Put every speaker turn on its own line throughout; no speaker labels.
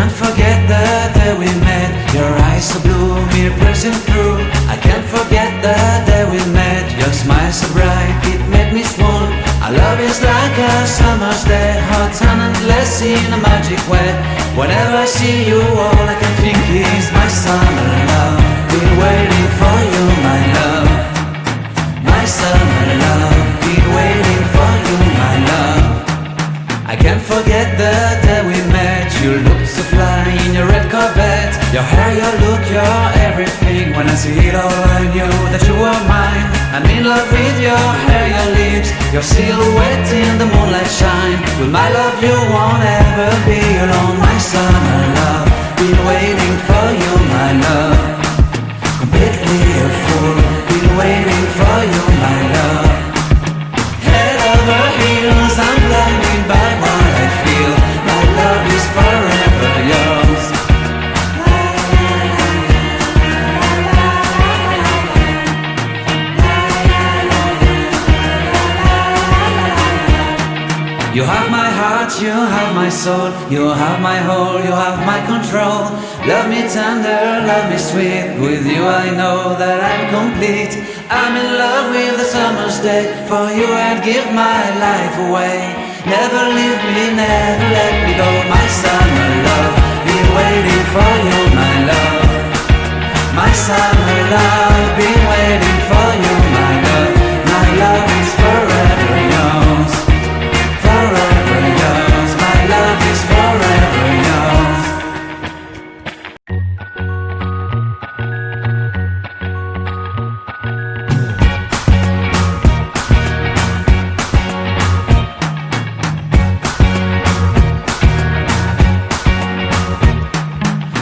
can't forget the day we met. Your eyes so blue, me piercing through. I can't forget the day we met. Your smile so bright, it made me swoon. Our love is like a summer's day, hot and endless in a magic way. Whenever I see you, all I can think is my summer love. Been waiting for you, my love. My summer love. Been waiting for you, my love. I can't forget the day we met. You looked so fly in your red Corvette. Your hair, your look, your everything. When I see it all, I knew that you were mine. I'm in love with your hair, your lips, your silhouette in the moonlight shine. With my love you won't ever be alone. My summer love, been waiting for you, my love. Completely a fool, been waiting for you, my love. Head over heels, I'm blinded by what I feel. My love is forever yours. You have my heart, you have my soul. You have my whole, you have my control. Love me tender, love me sweet. With you I know that I'm complete. I'm in love with the summer's day. For you I'd give my life away. Never leave me, never let me go. My summer love, been waiting for you, my love. My summer love, been waiting for you, my love. My love is forever yours. Forever yours, my love is forever yours.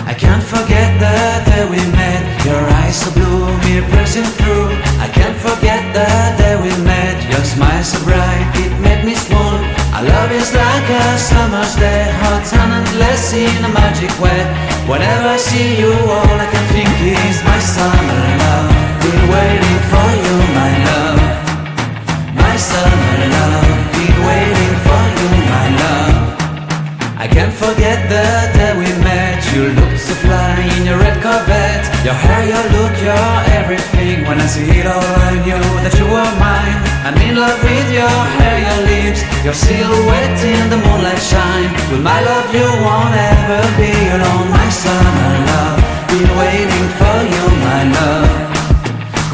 I can't forget the day we met. Your eyes so blue, me piercing through. I can't forget the day we met. Your smile so bright, it made me swoon. Our love is like a summer's day, hot and endless in a magic way. Whenever I see you, all I can think is my summer love. Been waiting for you, my love. My summer love. Been waiting for you, my love. I can't forget the day we met. You looked so fly in your red Corvette. Your hair, your look, your everything. When I see it all, I knew that you were mine. I'm in love with your hair, your lips, your silhouette in the moonlight shine. With my love you won't ever be alone. My summer love, been waiting for you, my love.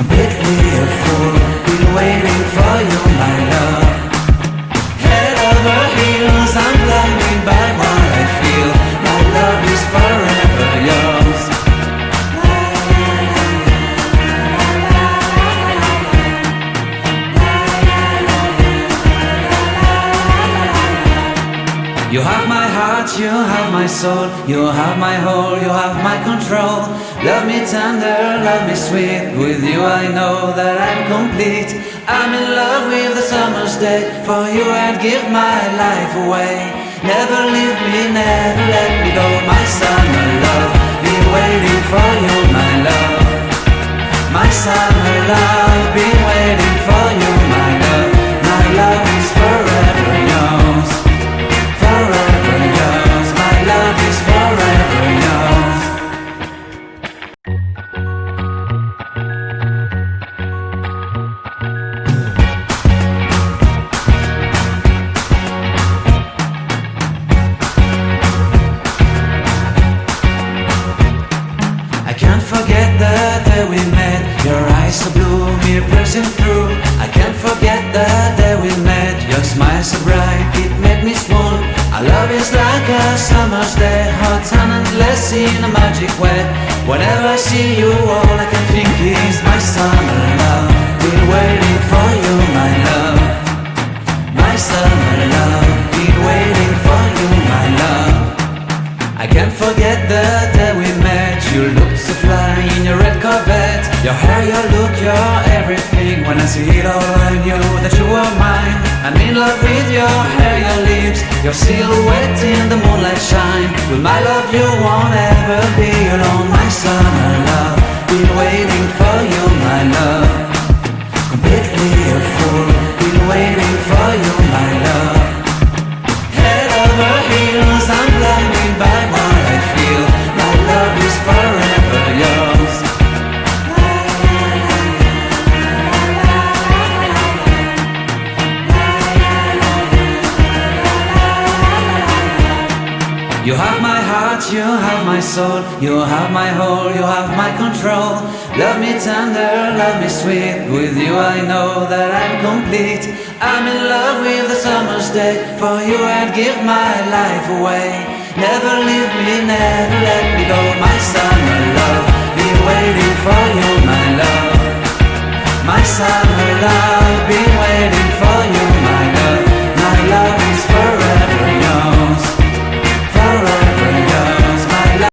Completely a fool, been waiting for you, my love. Head over heels, I'm blinded by what I feel. My love is forever yours. You have my heart, you have my soul. You have my whole, you have my control. Love me tender, love me sweet. With you I know that I'm complete. I'm in love with the summer's day. For you I'd give my life away. Never leave me, never let me go. My summer love, been waiting for you, my love. My summer love, been waiting for you, my love. My love is forever yours. Forever yours, my love is forever yours. I can't forget the day we met. Your eyes so blue, me piercing through. I can't forget the day we met. Your smile so bright, it made me swoon. Our love is like a summer's day, hot and endless in a magic way. Whenever I see you, all I can think is my summer love. Been waiting for you, my love. My summer love. Been waiting for you, my love. I can't forget the day we met. You looked so fly in your red Corvette. Your hair, your look, your everything. When I see it all, I knew that you were mine. I'm in love with your hair, your lips, your silhouette in the moonlight shine. With my love you won't ever be alone. My summer love, been waiting for you, my love. Completely a fool, been waiting for you, my love. Head over heels, I'm blinded by what I feel. heart, you have my soul, you have my whole, you have my control. Love me tender, love me sweet, with you I know that I'm complete. I'm in love with the summer's day, for you I'd give my life away. Never leave me, never let me go, my summer love, be waiting for you, my love, my summer love.